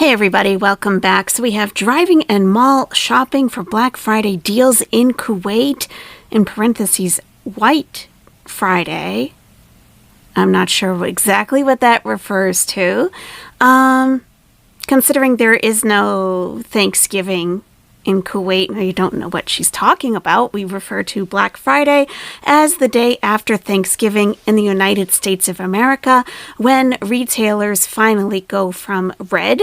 Hey everybody, welcome back. So we have driving and mall shopping for Black Friday deals in Kuwait, in parentheses, White Friday. I'm not sure exactly what that refers to. Considering there is no Thanksgiving in Kuwait, you don't know what she's talking about. We refer to Black Friday as the day after Thanksgiving in the United States of America, when retailers finally go from red,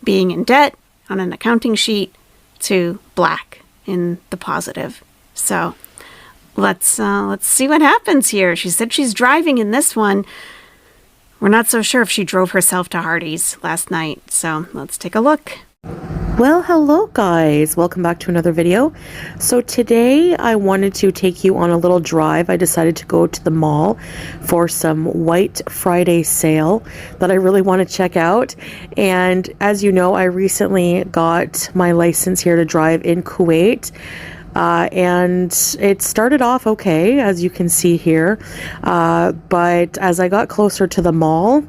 being in debt on an accounting sheet, to black in the positive. So let's see what happens here. She said she's driving in this one. We're not so sure if she drove herself to Hardee's last night. So let's take a look. Well, hello guys, welcome back to another video. So today I wanted to take you on a little drive. I decided to go to the mall for some White Friday sale that I really want to check out. And as you know, I recently got my license here to drive in Kuwait. And it started off okay, as you can see here, but as I got closer to the mall,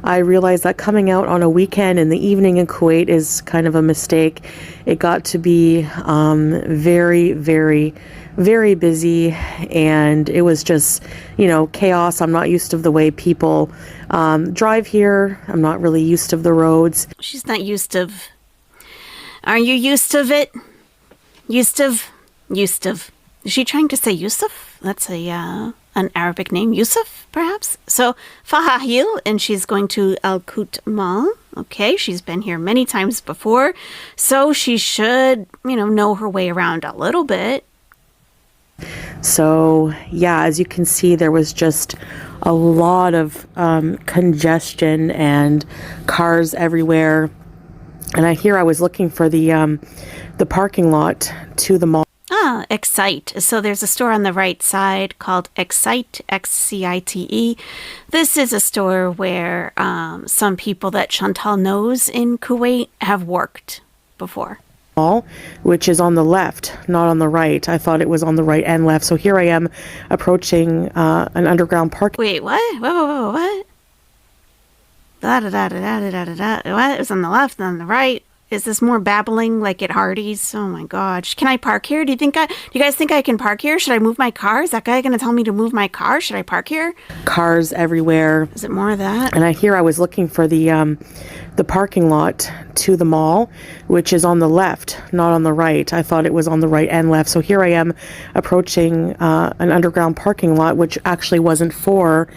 I realized that coming out on a weekend in the evening in Kuwait is kind of a mistake. It got to be very, very, very busy, and it was just, you know, chaos. I'm not used to the way people drive here. I'm not really used to the roads. She's not used to. Are you used to it? Used to. Used to. Is she trying to say Yusuf? That's an Arabic name. Yusuf, perhaps? So, Fahahil, and she's going to Al Kut Mall. Okay, she's been here many times before, so she should, know her way around a little bit. So, yeah, as you can see, there was just a lot of congestion and cars everywhere. And I was looking for the parking lot to the mall. Excite. So there's a store on the right side called Excite, X-C-I-T-E. This is a store where some people that Chantal knows in Kuwait have worked before. Which is on the left, not on the right. I thought it was on the right and left. So here I am approaching an underground park. Wait, what? What? What? It was on the left and on the right. Is this more babbling like at Hardee's? Oh my gosh. Can I park here? Do you guys think I can park here? Should I move my car? Is that guy going to tell me to move my car? Should I park here? Cars everywhere. Is it more of that? And I was looking for the parking lot to the mall, which is on the left, not on the right. I thought it was on the right and left. So here I am approaching an underground parking lot, which actually wasn't for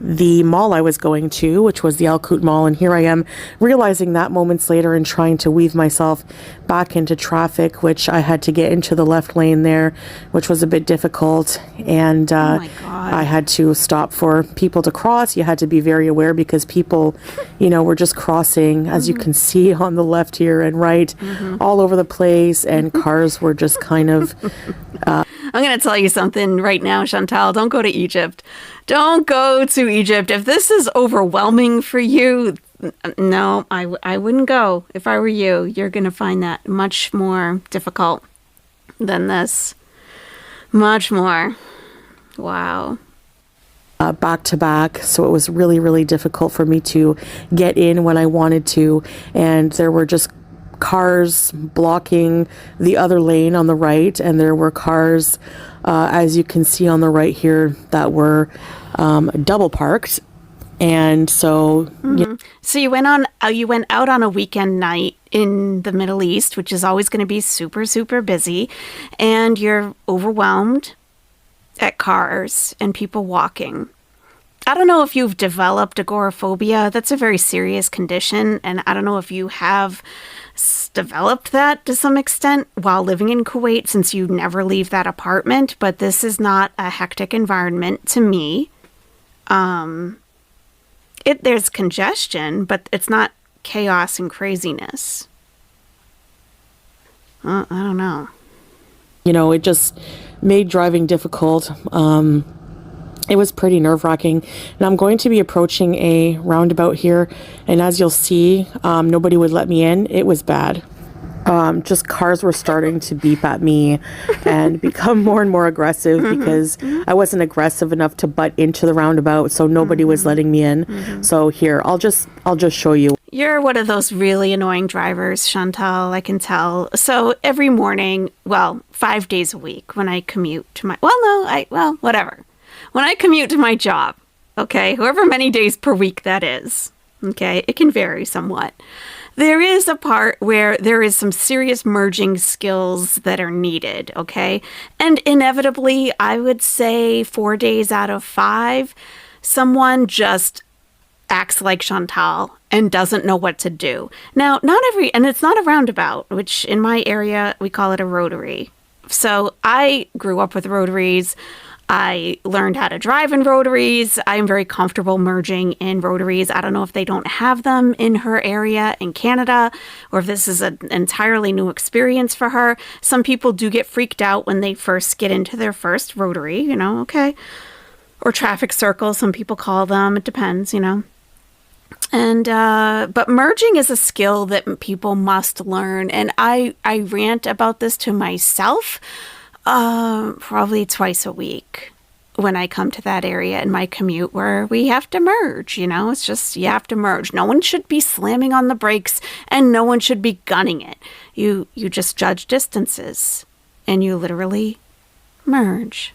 the mall I was going to, which was the Al Kut Mall. And here I am realizing that moments later and trying to weave myself back into traffic, which I had to get into the left lane there, which was a bit difficult. And I had to stop for people to cross. You had to be very aware because people, were just crossing, as you can see on the left here and right, all over the place. And cars were just kind of... I'm going to tell you something right now, Chantal. Don't go to Egypt. Don't go to Egypt. If this is overwhelming for you, no, I wouldn't go. If I were you, you're going to find that much more difficult than this. Much more. Wow. Back to back. So it was really, really difficult for me to get in when I wanted to. And there were just cars blocking the other lane on the right, and there were cars, as you can see on the right here, that were double parked. And so so you went out on a weekend night in the Middle East, which is always going to be super, super busy, and you're overwhelmed at cars and people walking. I don't know if you've developed agoraphobia. That's a very serious condition, and I don't know if you have developed that to some extent while living in Kuwait, since you never leave that apartment. But this is not a hectic environment to me. There's congestion, but it's not chaos and craziness. I don't know. It just made driving difficult. It was pretty nerve-wracking, and I'm going to be approaching a roundabout here, and as you'll see, nobody would let me in. It was bad. Just cars were starting to beep at me and become more and more aggressive because I wasn't aggressive enough to butt into the roundabout, so nobody was letting me in. So here, I'll just show you. You're one of those really annoying drivers, Chantal, I can tell. So every morning, well, 5 days a week when I commute to my, whatever. When I commute to my job, okay, however many days per week that is, okay, it can vary somewhat. There is a part where there is some serious merging skills that are needed, okay? And inevitably, I would say 4 days out of 5, someone just acts like Chantal and doesn't know what to do. Now, and it's not a roundabout, which in my area, we call it a rotary. So I grew up with rotaries. I learned how to drive in rotaries. I'm very comfortable merging in rotaries. I don't know if they don't have them in her area in Canada, or if this is an entirely new experience for her. Some people do get freaked out when they first get into their first rotary, okay. Or traffic circles, some people call them. It depends, And, but merging is a skill that people must learn. And I rant about this to myself probably twice a week when I come to that area in my commute where we have to merge, it's just, you have to merge. No one should be slamming on the brakes and no one should be gunning it. You just judge distances and you literally merge.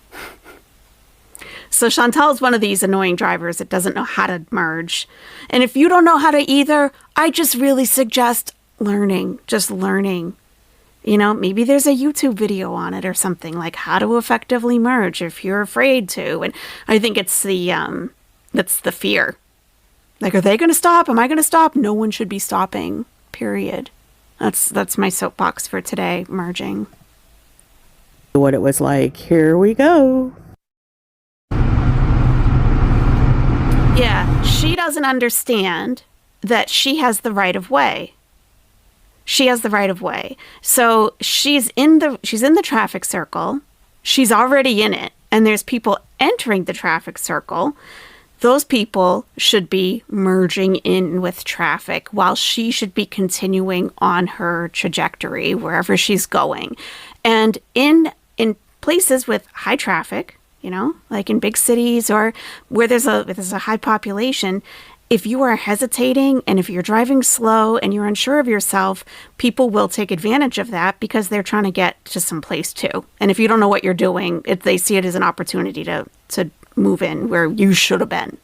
So Chantal is one of these annoying drivers that doesn't know how to merge. And if you don't know how to either, I just really suggest learning, just learning. Maybe there's a YouTube video on it or something, like how to effectively merge if you're afraid to. And I think it's that's the fear. Like, are they going to stop? Am I going to stop? No one should be stopping, period. That's my soapbox for today, merging. What it was like, here we go. Yeah, she doesn't understand that she has the right of way. She has the right of way. So she's in the traffic circle. She's already in it. And there's people entering the traffic circle. Those people should be merging in with traffic while she should be continuing on her trajectory wherever she's going. And in places with high traffic, like in big cities or where there's a high population, if you are hesitating and if you're driving slow and you're unsure of yourself, people will take advantage of that because they're trying to get to some place too. And if you don't know what you're doing, they see it as an opportunity to move in where you should have been.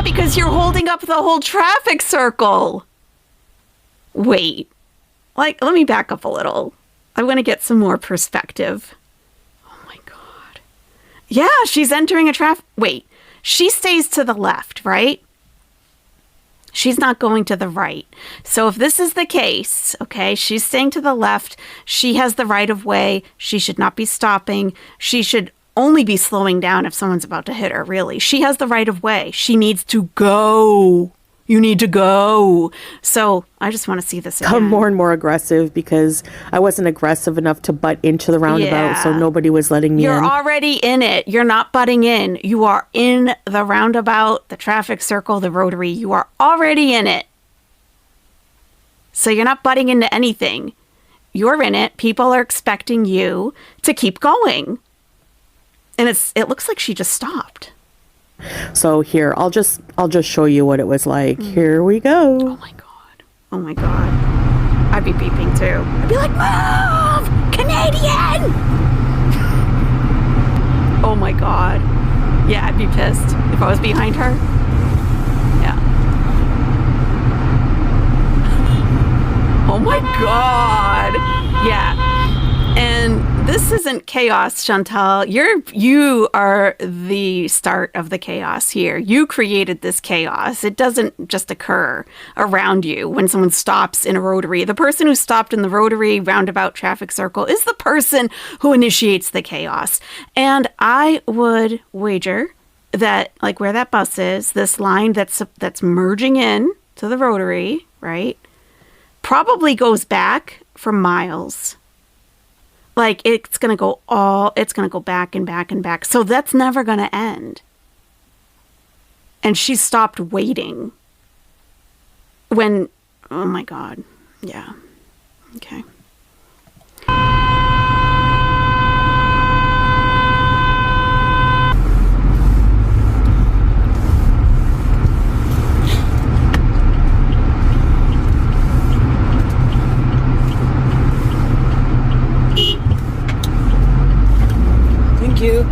Because you're holding up the whole traffic circle. Wait, let me back up a little. I want to get some more perspective. Oh my God. Yeah, she's entering a traffic. Wait, she stays to the left, right? She's not going to the right. So if this is the case, okay, she's staying to the left. She has the right of way. She should not be stopping. She should only be slowing down if someone's about to hit her, really. She has the right of way. She needs to go. You need to go. So I just want to see this again. I'm more and more aggressive because I wasn't aggressive enough to butt into the roundabout, so nobody was letting me in. You're already in it. You're not butting in. You are in the roundabout, the traffic circle, the rotary. You are already in it. So you're not butting into anything. You're in it. People are expecting you to keep going. And it looks like she just stopped. So here, I'll just show you what it was like. Here we go. Oh my God. Oh my God. I'd be beeping too. I'd be like, move! Canadian! Oh my God. Yeah, I'd be pissed if I was behind her. Yeah. Oh my God. Yeah. And this isn't chaos, Chantal. You are the start of the chaos here. You created this chaos. It doesn't just occur around you when someone stops in a rotary. The person who stopped in the rotary roundabout traffic circle is the person who initiates the chaos. And I would wager that, like where that bus is, this line that's merging in to the rotary, right, probably goes back for miles. Like it's going to go back and back and back. So that's never going to end. And she stopped waiting. When, oh my God. Yeah. Okay. Thank you.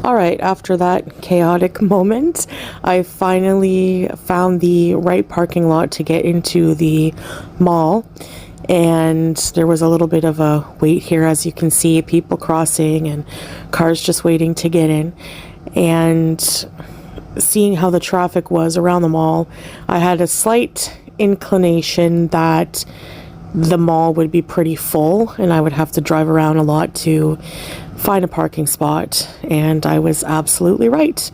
All right, after that chaotic moment, I finally found the right parking lot to get into the mall. And there was a little bit of a wait here, as you can see, people crossing and cars just waiting to get in. And seeing how the traffic was around the mall, I had a slight inclination that the mall would be pretty full and I would have to drive around a lot to find a parking spot, and I was absolutely right.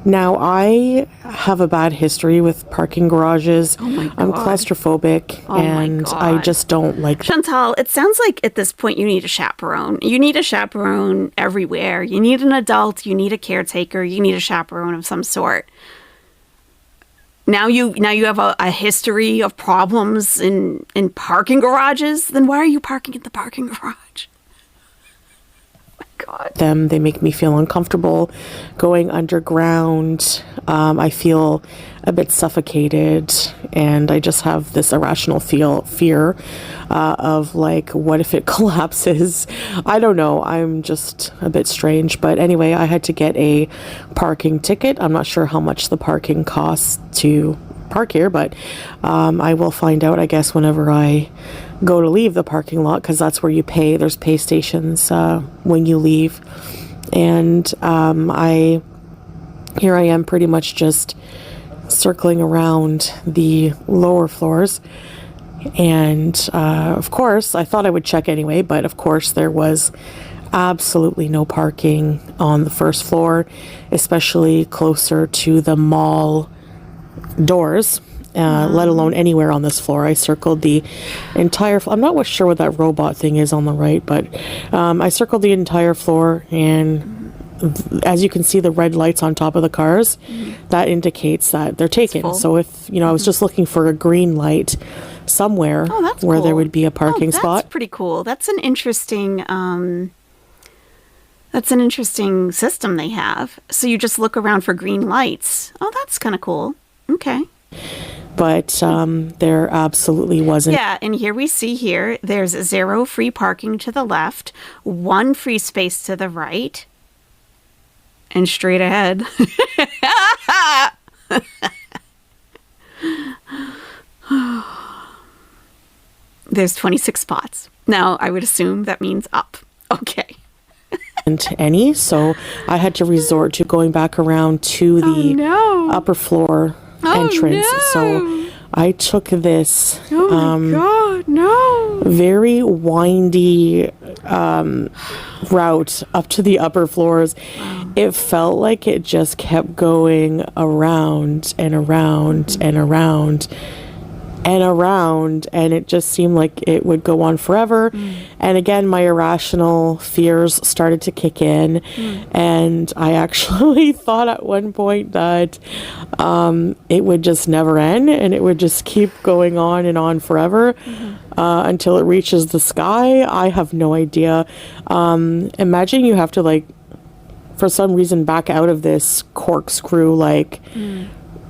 Now, I have a bad history with parking garages. Oh my God. I'm claustrophobic, and I just don't like Chantal, it sounds like at this point you need a chaperone. You need a chaperone everywhere. You need an adult, you need a caretaker, you need a chaperone of some sort. Now you have a history of problems in parking garages. Then why are you parking in the parking garage? God. They make me feel uncomfortable going underground. I feel a bit suffocated, and I just have this irrational fear of like, what if it collapses? I don't know. I'm just a bit strange. But anyway, I had to get a parking ticket. I'm not sure how much the parking costs to park here, but I will find out, I guess, whenever I go to leave the parking lot, because that's where you pay. There's pay stations when you leave. And here I am pretty much just circling around the lower floors. And of course, I thought I would check anyway, but of course there was absolutely no parking on the first floor, especially closer to the mall doors. Let alone anywhere on this floor. I circled the entire I'm not sure what that robot thing is on the right, but I circled the entire floor, and as you can see the red lights on top of the cars, that indicates that they're taken. So if, I was just looking for a green light somewhere where cool. There would be a parking spot. That's pretty cool. That's an interesting system they have. So you just look around for green lights. Oh, that's kind of cool. Okay. But there absolutely wasn't. Yeah, and here we see there's 0 free parking to the left, 1 free space to the right, and straight ahead. There's 26 spots. Now, I would assume that means up. Okay. Any, so I had to resort to going back around to the upper floor entrance. So I took this very windy route up to the upper floors. It felt like it just kept going around and around and around and around, and it just seemed like it would go on forever. And again, my irrational fears started to kick in, and I actually thought at one point that it would just never end, and it would just keep going on and on forever until it reaches the sky. I have no idea. Imagine you have to, for some reason, back out of this corkscrew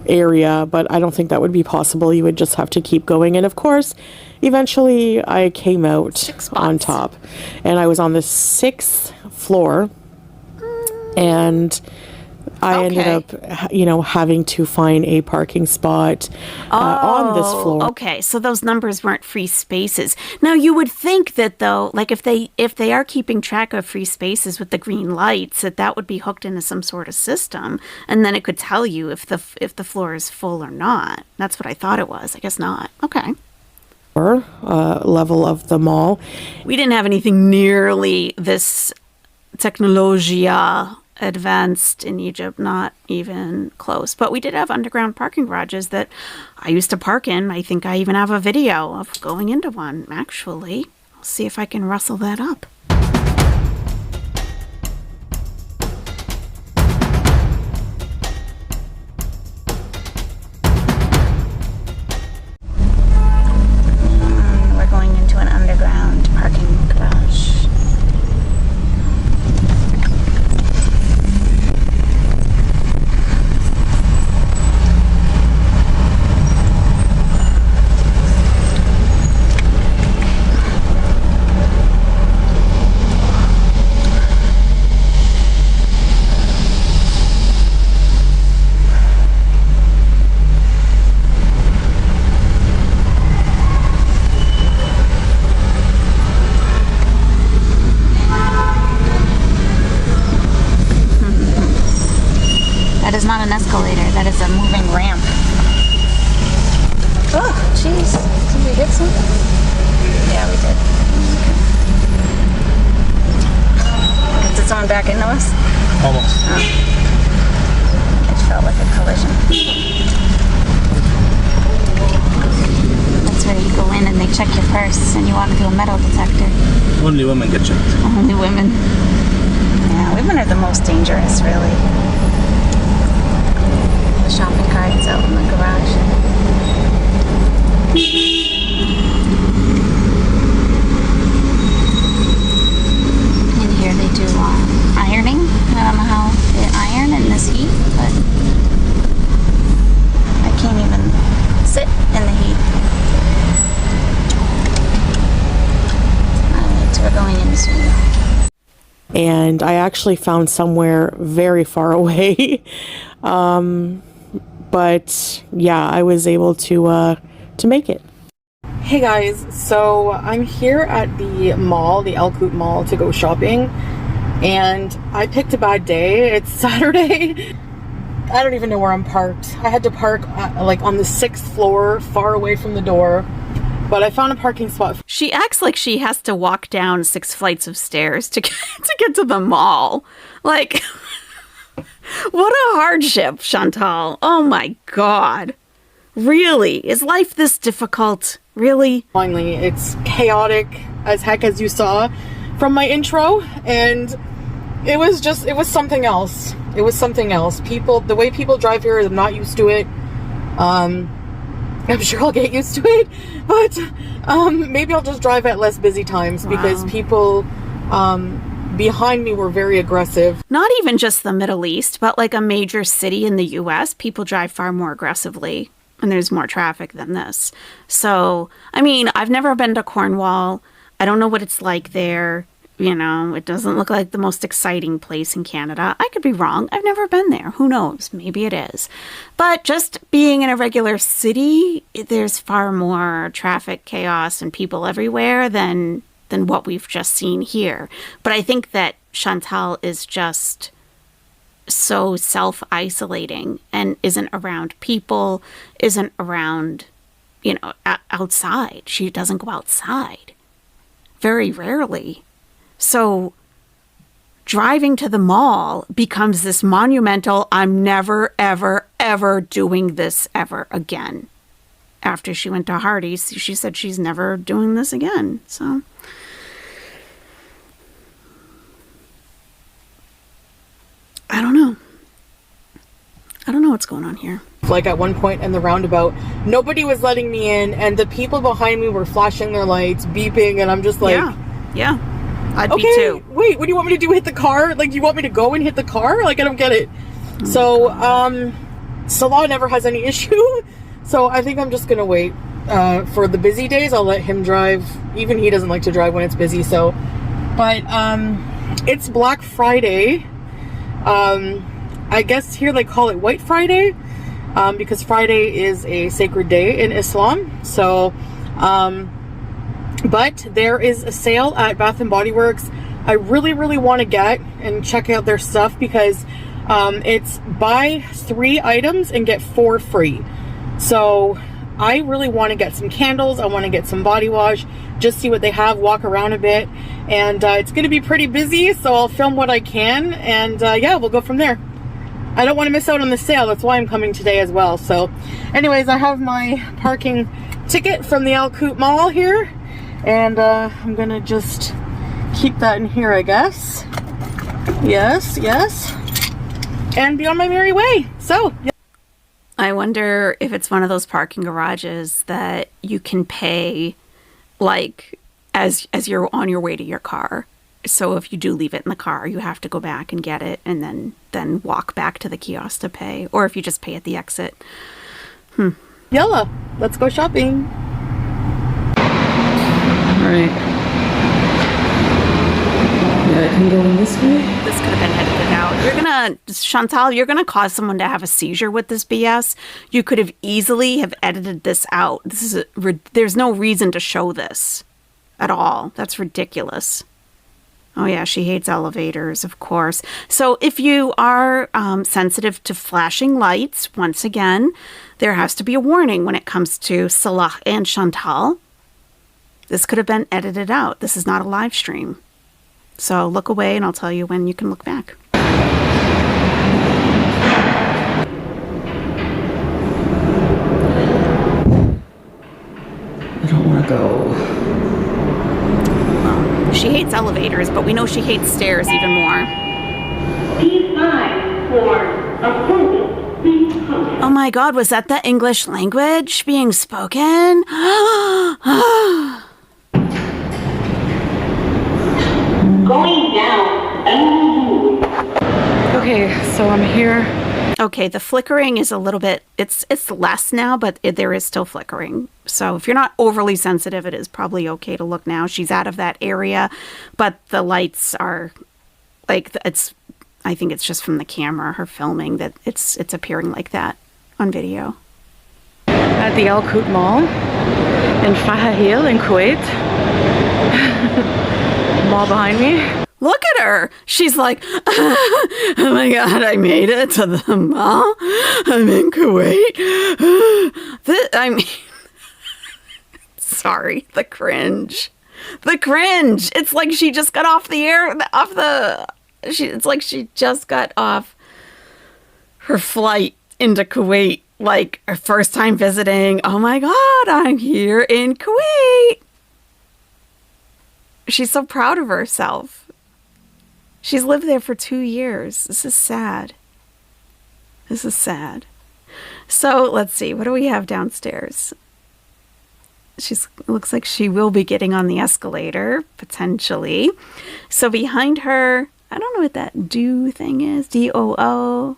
area, but I don't think that would be possible. You would just have to keep going. And of course, eventually I came out on top, and I was on the 6th floor, and I ended up, having to find a parking spot on this floor. Okay, so those numbers weren't free spaces. Now, you would think that, though, if they are keeping track of free spaces with the green lights, that would be hooked into some sort of system, and then it could tell you if the floor is full or not. That's what I thought it was. I guess not. Okay. Level of the mall. We didn't have anything nearly this technologia advanced in Egypt, not even close. But we did have underground parking garages that I used to park in. I think I even have a video of going into one, actually. I'll see if I can rustle that up. We're going into an underground parking garage. That is not an escalator, that is a moving ramp. Oh, jeez. Did we hit something? Yeah, we did. It's its own back into us? Almost. Oh. It felt like a collision. That's where you go in and they check your purse and you want to do a metal detector. Only women get checked. Only women. Yeah, women are the most dangerous, really. Shopping carts out in the garage. In here they do ironing. I don't know how they iron in this heat, but I can't even sit in the heat. Alright, so we're going in soon. And I actually found somewhere very far away. But yeah, I was able to make it. Hey guys, so I'm here at the mall, the El Coupe Mall, to go shopping, and I picked a bad day. It's Saturday. I don't even know where I'm parked. I had to park like on the 6th floor, far away from the door, but I found a parking spot. She acts like she has to walk down 6 flights of stairs to get to the mall. Like, what a hardship, Chantal. Oh my God. Really? Is life this difficult? Really? Finally, it's chaotic as heck, as you saw from my intro, and it was something else. It was something else. The way people drive here, I'm not used to it. I'm sure I'll get used to it, but maybe I'll just drive at less busy times. Wow. Because people behind me were very aggressive. Not even just the Middle East, but like a major city in the US, people drive far more aggressively and there's more traffic than this. So, I mean, I've never been to Cornwall. I don't know what it's like there. You know, it doesn't look like the most exciting place in Canada. I could be wrong. I've never been there. Who knows? Maybe it is. But just being in a regular city, there's far more traffic, chaos, and people everywhere than what we've just seen here. But I think that Chantal is just so self-isolating and isn't around people, isn't around, outside. She doesn't go outside. Very rarely. So driving to the mall becomes this monumental, I'm never, ever, ever doing this ever again. After she went to Hardee's, she said she's never doing this again. So I don't know. I don't know what's going on here. Like at one point in the roundabout, nobody was letting me in, and the people behind me were flashing their lights, beeping, and I'm just like, yeah. I'd be too. Wait, what do you want me to do? Hit the car? Like, you want me to go and hit the car? Like, I don't get it. Salah never has any issue, so I think I'm just gonna wait. For the busy days, I'll let him drive. Even he doesn't like to drive when it's busy, so. But, it's Black Friday. I guess here they call it White Friday, because Friday is a sacred day in Islam. So, but there is a sale at Bath & Body Works. I really, really want to get and check out their stuff because it's buy 3 items and get 4 free. So I really want to get some candles. I want to get some body wash, just see what they have, walk around a bit. And it's going to be pretty busy, so I'll film what I can. And yeah, we'll go from there. I don't want to miss out on the sale. That's why I'm coming today as well. So anyways, I have my parking ticket from the Al Coot Mall here. And I'm going to just keep that in here, I guess. Yes, yes. And be on my merry way. So, yeah. I wonder if it's one of those parking garages that you can pay, like, as you're on your way to your car. So if you do leave it in the car, you have to go back and get it and then walk back to the kiosk to pay. Or if you just pay at the exit. Yalla, let's go shopping. All right. Yeah, I can go in this way. This could have been edited out. Chantal, you're gonna cause someone to have a seizure with this BS. You could have easily have edited this out. There's no reason to show this at all. That's ridiculous. Oh yeah, she hates elevators, of course. So if you are sensitive to flashing lights, once again, there has to be a warning when it comes to Salah and Chantal. This could have been edited out. This is not a live stream. So look away and I'll tell you when you can look back. I don't want to go. Well, she hates elevators, but we know she hates stairs even more. Oh my God, was that the English language being spoken? Going down. Okay, so I'm here. Okay, the flickering is a little bit, it's less now, but there is still flickering. So if you're not overly sensitive, it is probably okay to look now. She's out of that area, but the lights are like, I think it's just from the camera, her filming, that it's appearing like that on video. At the Al Coot Mall in Fahahil in Kuwait. Mall behind me. Look at her. She's like, oh my God, I made it to the mall. I'm in Kuwait. Sorry, the cringe. The cringe. It's like she just got off the air, it's like she just got off her flight into Kuwait, like her first time visiting. Oh my God, I'm here in Kuwait. She's so proud of herself. She's lived there for 2 years. This is sad. This is sad. So let's see. What do we have downstairs? Looks like she will be getting on the escalator, potentially. So behind her, I don't know what that do thing is. D-O-O.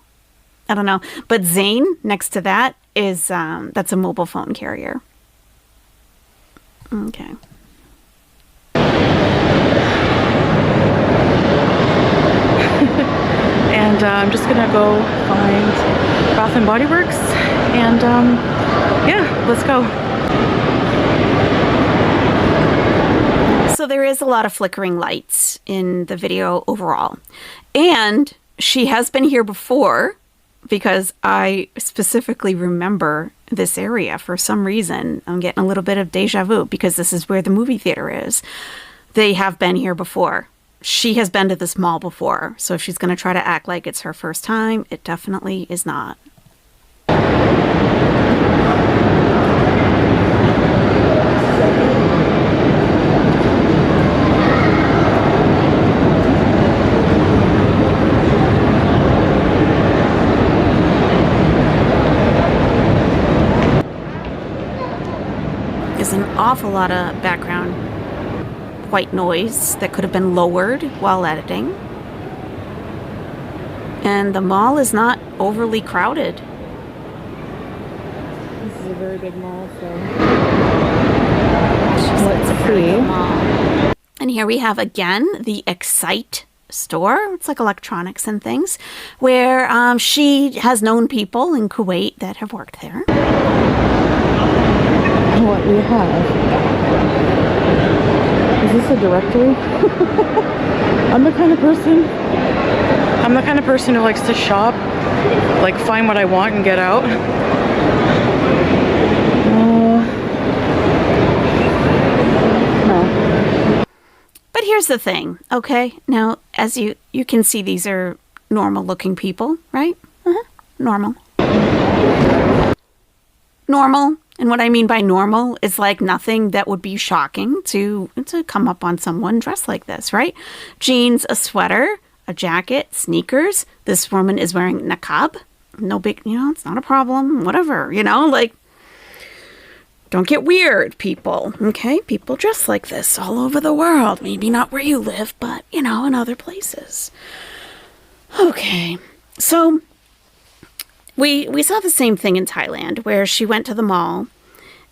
I don't know. But Zane, next to that, is that's a mobile phone carrier. Okay. And I'm just gonna go find Bath and Body Works, and yeah, let's go. So there is a lot of flickering lights in the video overall, and she has been here before because I specifically remember this area for some reason. I'm getting a little bit of deja vu because this is where the movie theater is. They have been here before. She has been to this mall before, so if she's going to try to act like it's her first time, it definitely is not. There's an awful lot of background white noise that could have been lowered while editing. And the mall is not overly crowded. This is a very big mall, so It's a very big mall. And here we have again the Excite store. It's like electronics and things, where she has known people in Kuwait that have worked there. what we have. Is this a directory? I'm the kind of person who likes to shop, like find what I want and get out. here's the thing, okay? Now, as you can see, these are normal-looking people, right? Normal. Normal. And what I mean by normal is like nothing that would be shocking to come up on someone dressed like this, right? Jeans, a sweater, a jacket, sneakers. This woman is wearing niqab. No big, it's not a problem, whatever, like, don't get weird, people, okay? People dress like this all over the world. Maybe not where you live, but, in other places. Okay, so we saw the same thing in Thailand, where she went to the mall,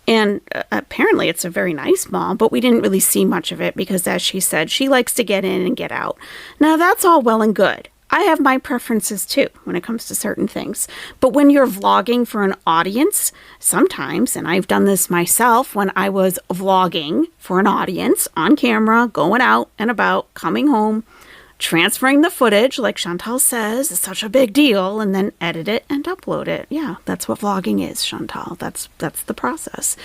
and apparently it's a very nice mall, but we didn't really see much of it because, as she said, she likes to get in and get out. Now, that's all well and good. I have my preferences too when it comes to certain things. But when you're vlogging for an audience, sometimes, and I've done this myself when I was vlogging for an audience on camera, going out and about, coming home, transferring the footage, like Chantal says, is such a big deal, and then edit it and upload it. Yeah, that's what vlogging is, Chantal. That's the process.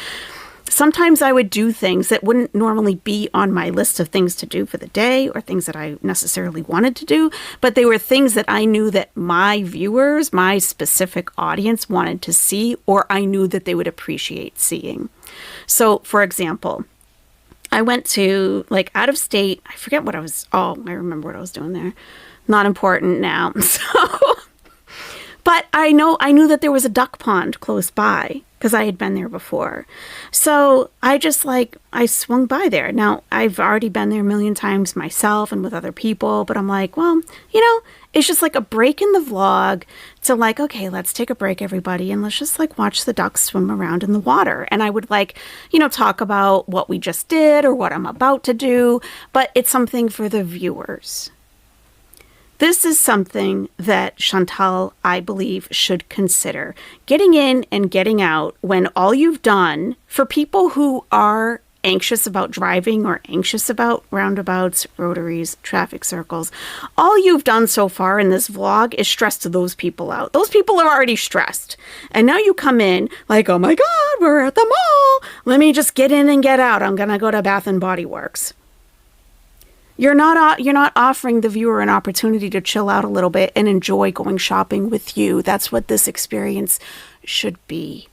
Sometimes I would do things that wouldn't normally be on my list of things to do for the day or things that I necessarily wanted to do, but they were things that I knew that my viewers, my specific audience wanted to see, or I knew that they would appreciate seeing. So, for example, I went to, out of state. I forget what I remember what I was doing there. Not important now. But I knew that there was a duck pond close by because I had been there before. So I just I swung by there. Now, I've already been there a million times myself and with other people, but I'm like, well, it's just like a break in the vlog to okay, let's take a break, everybody, and let's just watch the ducks swim around in the water. And I would talk about what we just did or what I'm about to do, but it's something for the viewers. This is something that Chantal, I believe, should consider. Getting in and getting out when all you've done, for people who are anxious about driving or anxious about roundabouts, rotaries, traffic circles, all you've done so far in this vlog is stress to those people out. Those people are already stressed. And now you come in oh my God, we're at the mall. Let me just get in and get out. I'm going to go to Bath and Body Works. You're not offering the viewer an opportunity to chill out a little bit and enjoy going shopping with you. That's what this experience should be.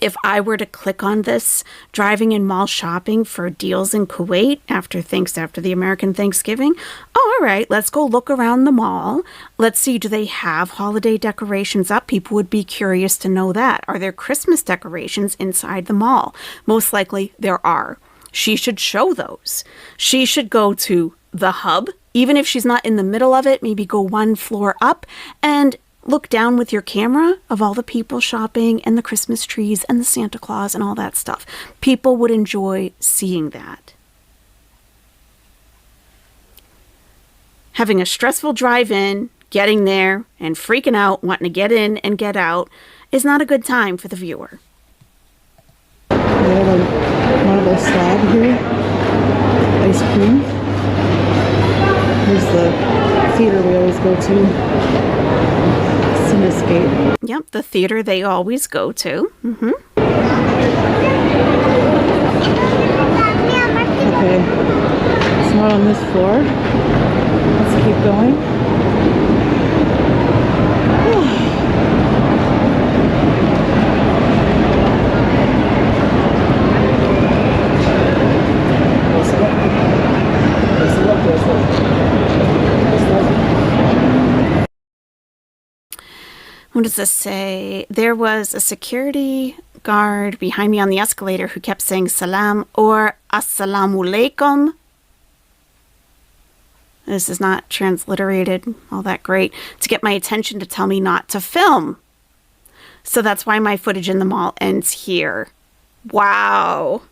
If I were to click on this, driving in mall shopping for deals in Kuwait after the American Thanksgiving, all right, let's go look around the mall. Let's see, do they have holiday decorations up? People would be curious to know that. Are there Christmas decorations inside the mall? Most likely there are. She should show those. She should go to the hub, even if she's not in the middle of it, maybe go one floor up and look down with your camera of all the people shopping and the Christmas trees and the Santa Claus and all that stuff. People would enjoy seeing that. Having a stressful drive-in, getting there and freaking out, wanting to get in and get out is not a good time for the viewer. They have a marble slab here. Ice cream. Here's the theater we always go to. Cinescape. Yep, the theater they always go to. Okay. It's not on this floor. Let's keep going. What does this say? There was a security guard behind me on the escalator who kept saying salam or assalamu alaikum. This is not transliterated all that great, to get my attention to tell me not to film. So that's why my footage in the mall ends here. Wow.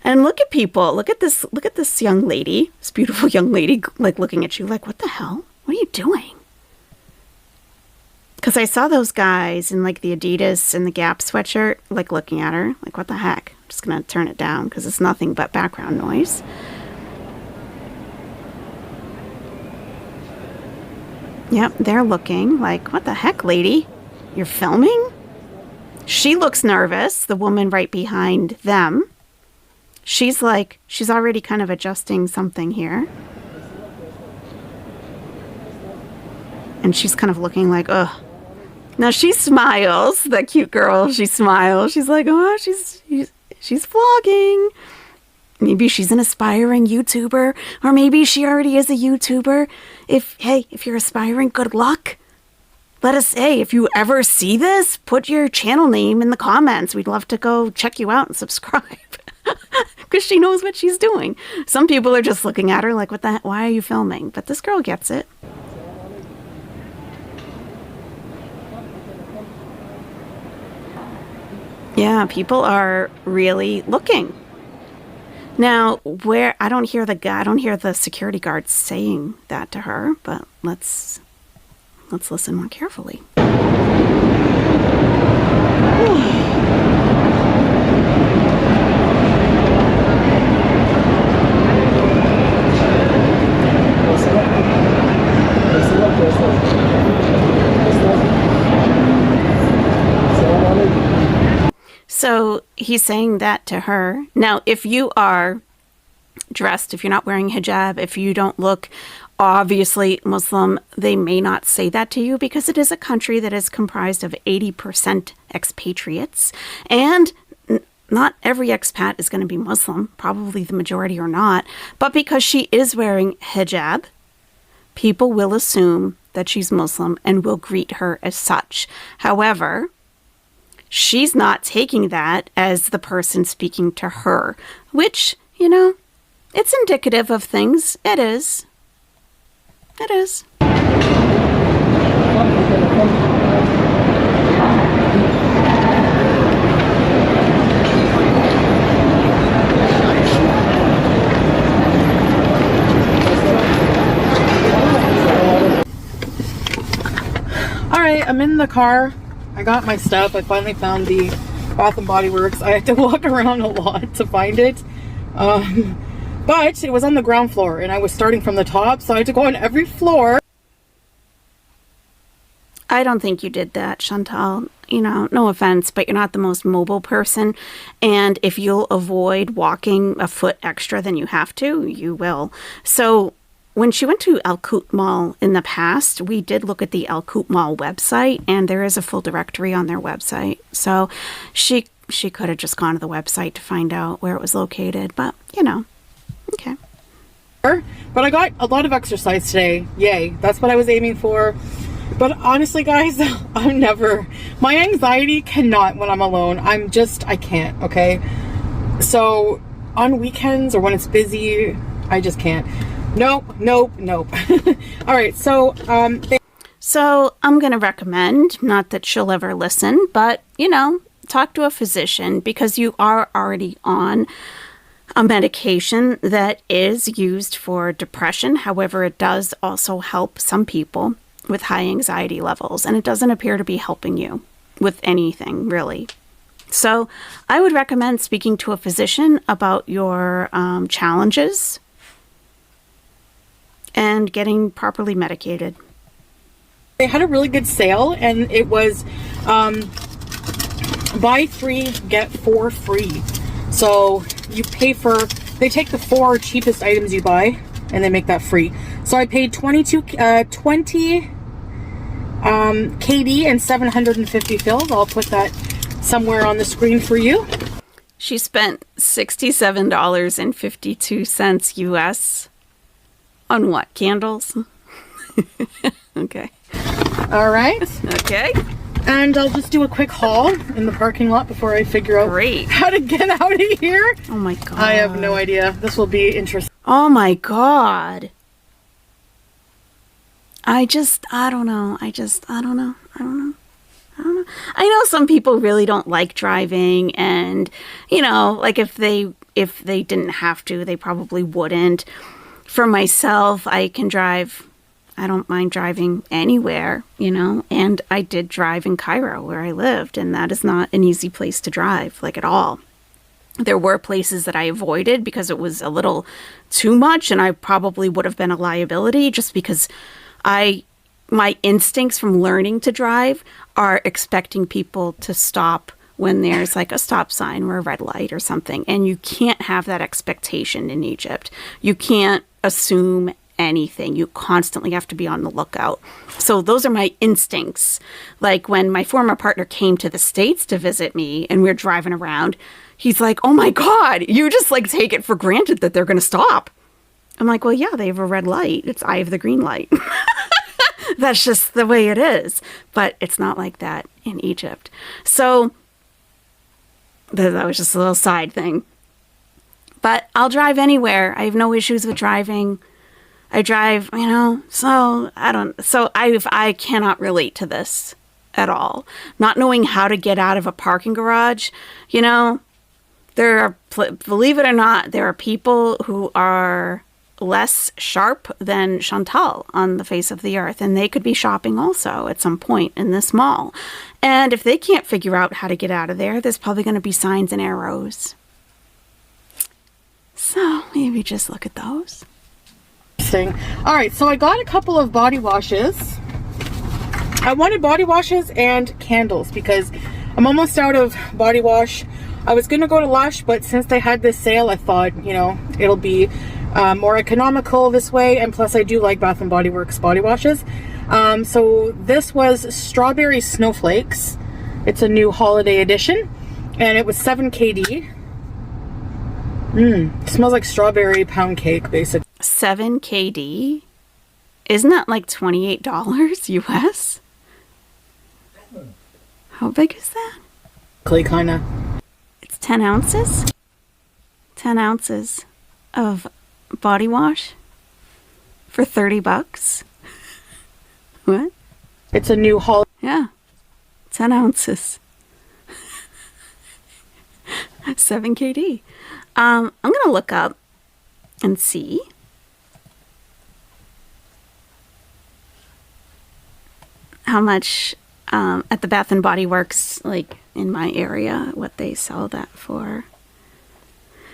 And look at people. Look at this young lady, this beautiful young lady, looking at you what the hell? What are you doing? Because I saw those guys in the Adidas and the Gap sweatshirt, looking at her, what the heck? I'm just going to turn it down because it's nothing but background noise. Yep, they're looking what the heck, lady? You're filming? She looks nervous, the woman right behind them. she's like, she's already kind of adjusting something here. And she's kind of looking like, ugh. Now she smiles, that cute girl. She smiles. She's like, oh, she's vlogging. Maybe she's an aspiring YouTuber, or maybe she already is a YouTuber. If you're aspiring, good luck. Let us say, if you ever see this, put your channel name in the comments. We'd love to go check you out and subscribe. Because she knows what she's doing. Some people are just looking at her like, what the heck? Why are you filming? But this girl gets it. Yeah, people are really looking. Now, where I don't hear the security guard saying that to her, but let's listen more carefully. So he's saying that to her. Now, if you are dressed, if you're not wearing hijab, if you don't look obviously Muslim, they may not say that to you because it is a country that is comprised of 80% expatriates. And not every expat is going to be Muslim. Probably the majority are not. But because she is wearing hijab, people will assume that she's Muslim and will greet her as such. However, she's not taking that as the person speaking to her, which, you know, it's indicative of things. It is. It is. All right, I'm in the car. I got my stuff. I finally found the Bath and Body Works. I had to walk around a lot to find it. But it was on the ground floor and I was starting from the top, so I had to go on every floor. I don't think you did that, Chantal. You know, no offense, but you're not the most mobile person. And if you'll avoid walking a foot extra than you have to, you will. So when she went to Al Quoit Mall in the past, we did look at the Al Quoit Mall website, and there is a full directory on their website. So she could have just gone to the website to find out where it was located, but, you know, okay. But I got a lot of exercise today. Yay. That's what I was aiming for. But honestly, guys, my anxiety cannot when I'm alone. I can't, okay? So on weekends or when it's busy, I just can't. Nope. All right, so so I'm going to recommend, not that she'll ever listen, but, you know, talk to a physician because you are already on a medication that is used for depression. However, it does also help some people with high anxiety levels, and it doesn't appear to be helping you with anything, really. So I would recommend speaking to a physician about your challenges and getting properly medicated. they had a really good sale, and it was buy 3 get 4 free. So you pay they take the 4 cheapest items you buy and they make that free. So I paid 20 KD and 750 fills. I'll put that somewhere on the screen for you. She spent $67.52 US on what? Candles? Okay. All right. Okay. And I'll just do a quick haul in the parking lot before I figure out how to get out of here. Oh my God. I have no idea. This will be interesting. Oh my God. I don't know. I don't know. I know some people really don't like driving, and, you know, like if they didn't have to, they probably wouldn't. For myself, I can drive. I don't mind driving anywhere, you know, and I did drive in Cairo where I lived, and that is not an easy place to drive, like at all. There were places that I avoided because it was a little too much, and I probably would have been a liability just because my instincts from learning to drive are expecting people to stop when there's like a stop sign or a red light or something. And you can't have that expectation in Egypt. You can't assume anything. You constantly have to be on the lookout. So those are my instincts. Like when my former partner came to the States to visit me and we're driving around, he's like, oh my God, you just like take it for granted that they're going to stop. I'm like, well, yeah, they have a red light. It's I have the green light. That's just the way it is. But it's not like that in Egypt. So that was just a little side thing. But I'll drive anywhere. I have no issues with driving. I drive, so I cannot relate to this at all. Not knowing how to get out of a parking garage, there are, believe it or not, there are people who are less sharp than Chantal on the face of the earth, and they could be shopping also at some point in this mall. And if they can't figure out how to get out of there, there's probably going to be signs and arrows. So maybe just look at those. All right, so I got a couple of body washes. I wanted body washes and candles because I'm almost out of body wash. I was going to go to Lush, but since they had this sale, I thought, it'll be more economical this way. And plus, I do like Bath & Body Works body washes. So this was Strawberry Snowflakes. It's a new holiday edition, and it was 7 KD. Smells like strawberry pound cake, basically. 7 KD? Isn't that like $28 US? How big is that? Kinda. It's 10 ounces? 10 ounces of body wash for $30? What? It's a new holiday. Yeah. 10 ounces. 7 KD. I'm going to look up and see. How much at the Bath & Body Works, like in my area, what they sell that for.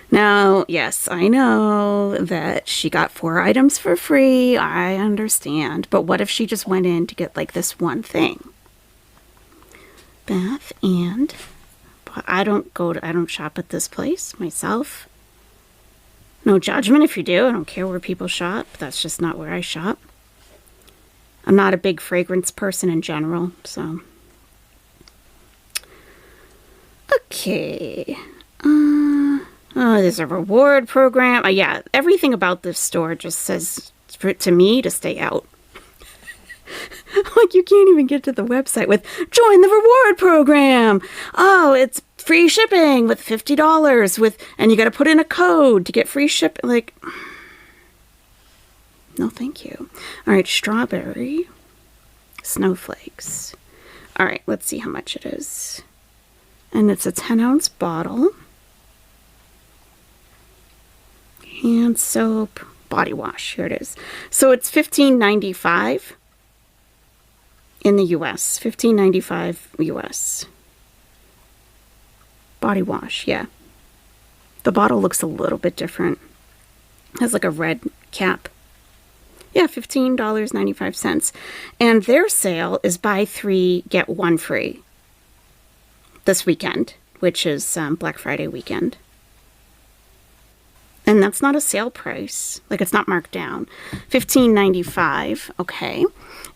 Now, yes, I know that she got 4 items for free. I understand. But what if she just went in to get like this one thing? Bath and... I don't shop at this place myself. No judgment if you do. I don't care where people shop. That's just not where I shop. I'm not a big fragrance person in general, so. Okay. There's a reward program. Yeah, everything about this store just says to me to stay out. Like, you can't even get to the website with join the reward program. Oh, it's free shipping with $50 and you got to put in a code to get free shipping. Like, no, thank you. All right, strawberry snowflakes. All right, let's see how much it is. And it's a 10-ounce bottle. Hand soap, body wash. Here it is. So it's $15.95 in the U.S. $15.95 U.S. Body wash, yeah. The bottle looks a little bit different. It has like a red cap. Yeah, $15.95. And their sale is buy 3, get 1 free this weekend, which is Black Friday weekend. And that's not a sale price. Like, it's not marked down. $15.95. Okay.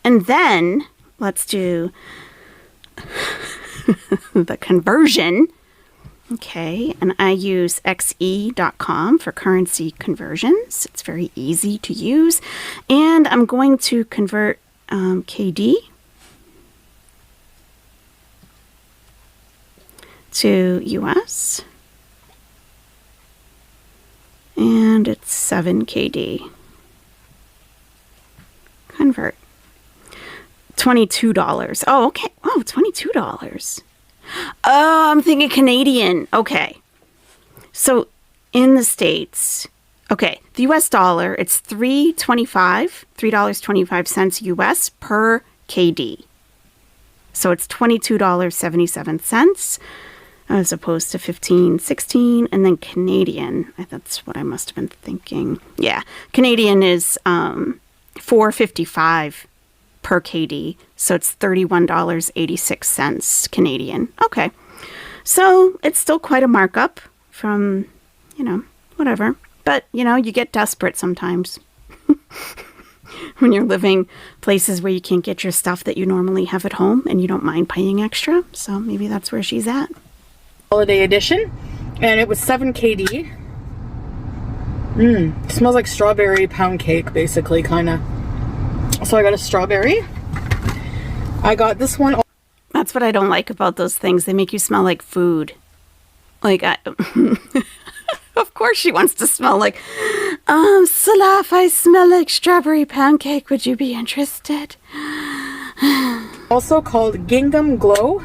And then let's do the conversion. Okay. And I use xe.com for currency conversions. It's very easy to use. And I'm going to convert KD to US. And it's 7 KD. Convert. $22. Oh, okay. Oh, $22. Oh, I'm thinking Canadian. Okay. So in the States, okay, the US dollar, it's $3.25 US per KD. So it's $22.77. As opposed to 15, 16, and then Canadian. That's what I must have been thinking. Yeah, Canadian is $4.55 per KD, so it's $31.86 Canadian. Okay, So it's still quite a markup from, you know, whatever. But, you know, you get desperate sometimes when you're living places where you can't get your stuff that you normally have at home and you don't mind paying extra. So maybe that's where she's at. Holiday edition, and it was 7 KD. Smells like strawberry pound cake, basically, kind of. So I got a strawberry. I got this one. That's what I don't like about those things. They make you smell like food. Like, of course she wants to smell like, Salaf, I smell like strawberry pound cake. Would you be interested? Also called Gingham Glow,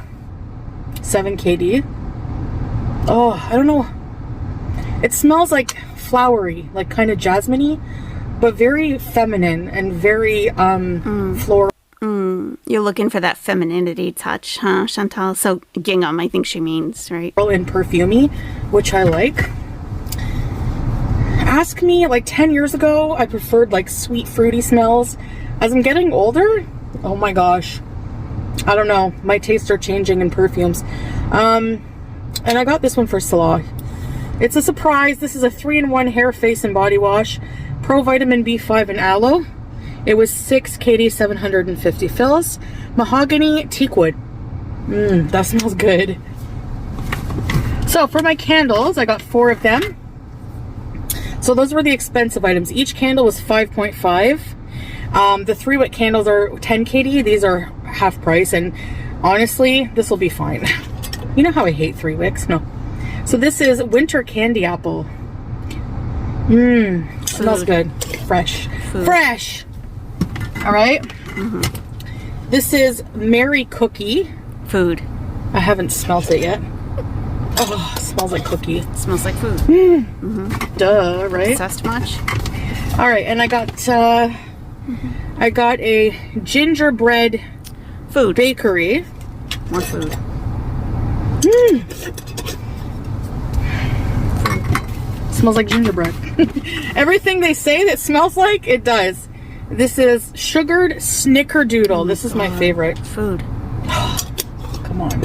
7 KD. Oh, I don't know. It smells like flowery, like kind of jasmine-y, but very feminine and very floral. You're looking for that femininity touch, huh, Chantal? So gingham, I think she means, right? And perfumey, which I like. Ask me, like 10 years ago, I preferred like sweet, fruity smells. As I'm getting older, oh my gosh, I don't know. My tastes are changing in perfumes. And I got this one for Salah. It's a surprise. This is a 3-in-1 hair, face, and body wash. Pro Vitamin B5 and aloe. It was 6 KD, 750 fills. Mahogany teakwood. That smells good. So for my candles, I got 4 of them. So those were the expensive items. Each candle was 5.5. The 3-wick candles are 10 KD. These are half price, and honestly, this will be fine. You know how I hate 3 wicks? No. So this is winter candy apple. Smells good. Fresh. Food. Fresh! Alright. This is Mary Cookie. Food. I haven't smelt it yet. Oh, smells like cookie. It smells like food. Duh, right? Obsessed much? Alright, and I got a gingerbread Food. bakery. More food. Smells like gingerbread. Everything they say that smells like, it does. This is sugared snickerdoodle. This is my favorite. Food. Come on.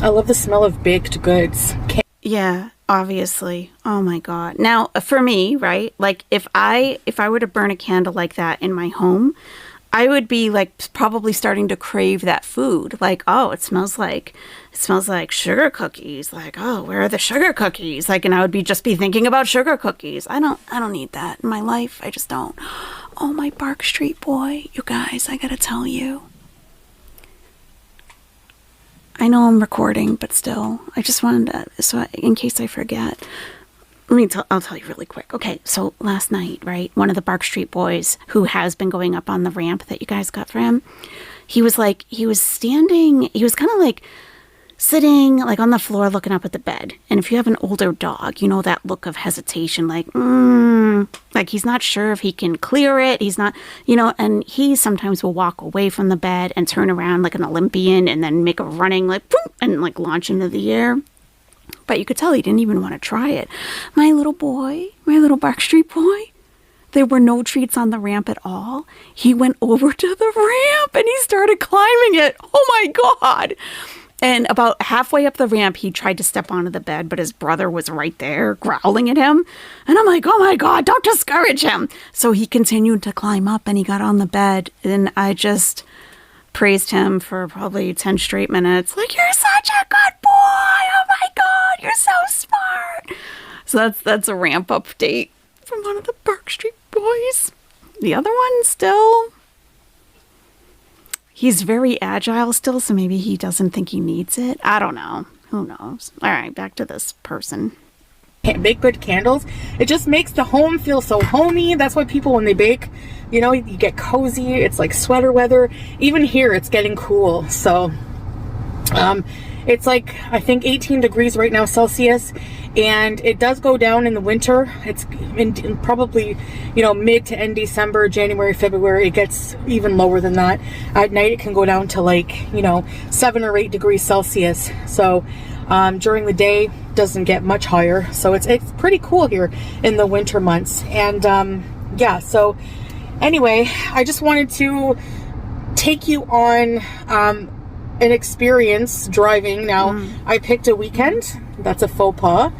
I love the smell of baked goods. Yeah, obviously. Oh my God. Now, for me, right? Like if I were to burn a candle like that in my home, I would be like probably starting to crave that food. Like, oh, it smells like sugar cookies. Like, oh, where are the sugar cookies? Like, and I would just be thinking about sugar cookies. I don't need that in my life. I just don't. Oh, my Bark Street boy, you guys, I gotta tell you. I know I'm recording, but still, I just wanted to, so in case I forget. I'll tell you really quick. Okay, so last night, right, one of the Bark Street boys who has been going up on the ramp that you guys got for him, he was kind of like sitting like on the floor looking up at the bed. And if you have an older dog, you know that look of hesitation, like he's not sure if he can clear it. He's not, and he sometimes will walk away from the bed and turn around like an Olympian and then make a running like, boom, and like launch into the air. But you could tell he didn't even want to try it. My little Bark Street boy, there were no treats on the ramp at all. He went over to the ramp and he started climbing it. Oh my God. And about halfway up the ramp, he tried to step onto the bed, but his brother was right there growling at him. And I'm like, oh my God, don't discourage him. So he continued to climb up and he got on the bed. And I just praised him for probably 10 straight minutes. Like, you're such a good boy. Oh my God, you're so smart. So that's a ramp update from one of the Bark Street boys. The other one still... He's very agile still, so maybe he doesn't think he needs it. I don't know. Who knows? All right, back to this person. Bake good candles. It just makes the home feel so homey. That's why people, when they bake, you get cozy. It's like sweater weather. Even here, it's getting cool. So, it's like, I think 18 degrees right now Celsius. And it does go down in the winter. It's in probably, mid to end December, January, February. It gets even lower than that. At night, it can go down to like, 7 or 8 degrees Celsius. So during the day, doesn't get much higher. So it's pretty cool here in the winter months. And yeah, so anyway, I just wanted to take you on an experience driving. Now, I picked a weekend. That's a faux pas.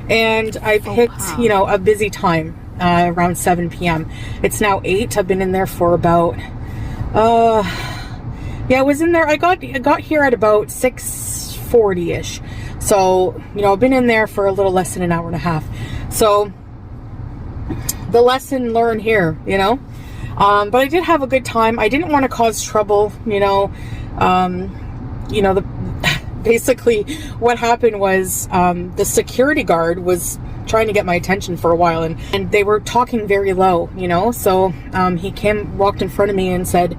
And I picked, you know, a busy time, around 7 p.m. It's now 8. I've been in there for about, yeah, I was in there. I got here at about 6:40-ish. So, you know, I've been in there for a little less than an hour and a half. So, the lesson learned here, you know. But I did have a good time. I didn't want to cause trouble, you know. Basically what happened was the security guard was trying to get my attention for a while, and they were talking very low, you know. So he walked in front of me and said,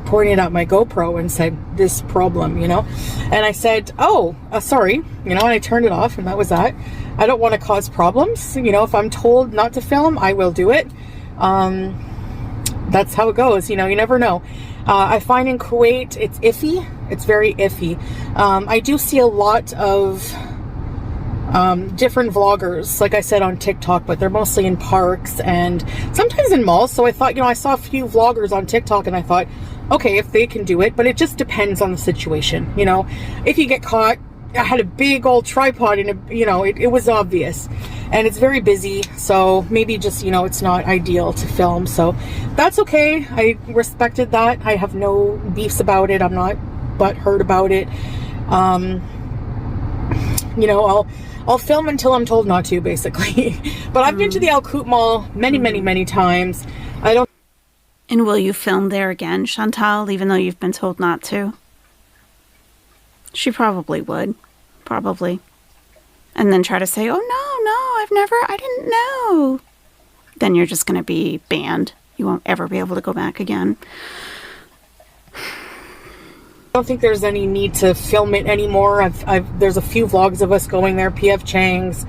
pointed out my GoPro and said, "This problem," you know. And I said, "Oh, sorry," you know, and I turned it off, and that was that. I don't want to cause problems, you know. If I'm told not to film, I will do it. That's how it goes, you know. You never know. I find in Kuwait it's iffy. It's very iffy. I do see a lot of different vloggers, like I said, on TikTok, but they're mostly in parks and sometimes in malls. So I thought, you know, I saw a few vloggers on TikTok and I thought, okay, if they can do it, but it just depends on the situation, you know. If you get caught, I had a big old tripod and, you know, it was obvious. And it's very busy, so maybe just, you know, it's not ideal to film. So that's okay. I respected that. I have no beefs about it. I'm not butthurt about it. You know, I'll film until I'm told not to, basically. But I've been to the Al Qut Mall many times. I don't. And will you film there again, Chantal, even though you've been told not to? She probably would. Probably. And then try to say, "Oh, I didn't know." Then you're just going to be banned. You won't ever be able to go back again. I don't think there's any need to film it anymore. There's a few vlogs of us going there, PF Chang's,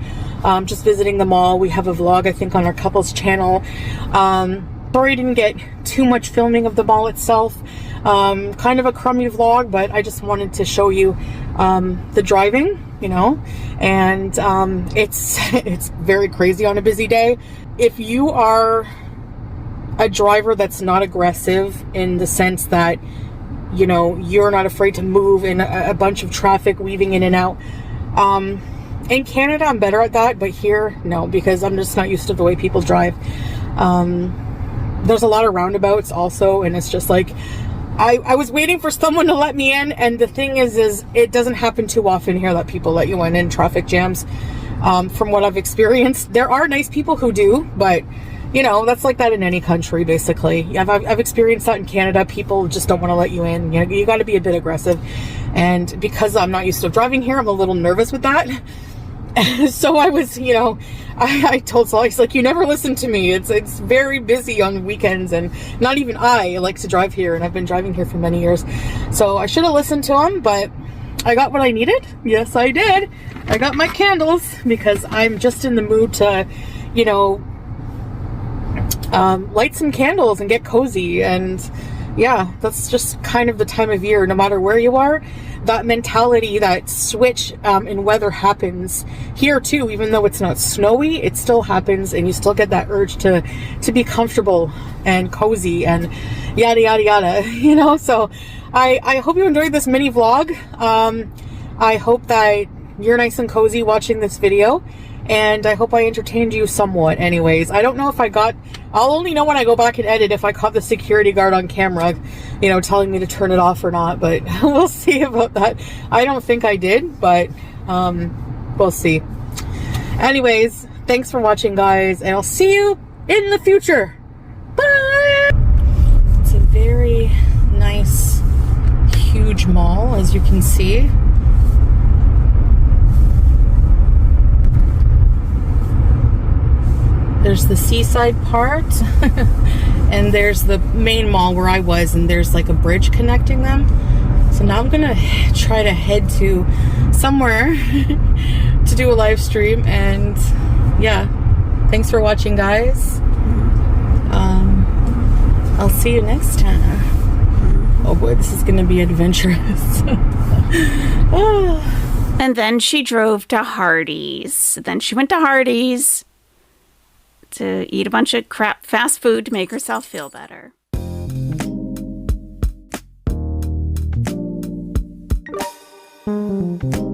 just visiting the mall. We have a vlog, I think, on our couple's channel. Sorry I didn't get too much filming of the mall itself. Kind of a crummy vlog, but I just wanted to show you the driving, you know, and it's very crazy on a busy day. If you are a driver that's not aggressive in the sense that, you know, you're not afraid to move in a bunch of traffic weaving in and out. In Canada, I'm better at that, but here, no, because I'm just not used to the way people drive. There's a lot of roundabouts also, and it's just like, I was waiting for someone to let me in, and the thing is it doesn't happen too often here that people let you in traffic jams. From what I've experienced, there are nice people who do, but you know, that's like that in any country, basically. I've experienced that in Canada. People just don't want to let you in. You know, you got to be a bit aggressive. And because I'm not used to driving here, I'm a little nervous with that. So I was, you know, I told Saul, he's like, "You never listen to me. It's very busy on weekends, and not even I like to drive here, and I've been driving here for many years." So I should have listened to him, but I got what I needed. Yes, I did. I got my candles because I'm just in the mood to, you know, light some candles and get cozy. And yeah, that's just kind of the time of year, no matter where you are. That mentality, that switch in weather happens here too. Even though it's not snowy, it still happens, and you still get that urge to be comfortable and cozy and yada yada yada, you know. So I hope you enjoyed this mini vlog. I hope that you're nice and cozy watching this video, and I hope I entertained you somewhat. Anyways, I don't know if I'll only know when I go back and edit if I caught the security guard on camera, you know, telling me to turn it off or not, but we'll see about that. I don't think I did, but we'll see. Anyways, thanks for watching, guys, and I'll see you in the future. Bye! It's a very nice, huge mall, as you can see. There's the seaside part, and there's the main mall where I was, and there's like a bridge connecting them. So now I'm gonna try to head to somewhere to do a live stream, and yeah, thanks for watching, guys. I'll see you next time. Oh boy, this is gonna be adventurous. And then she drove to Hardee's. Then she went to Hardee's to eat a bunch of crap fast food to make herself feel better. you.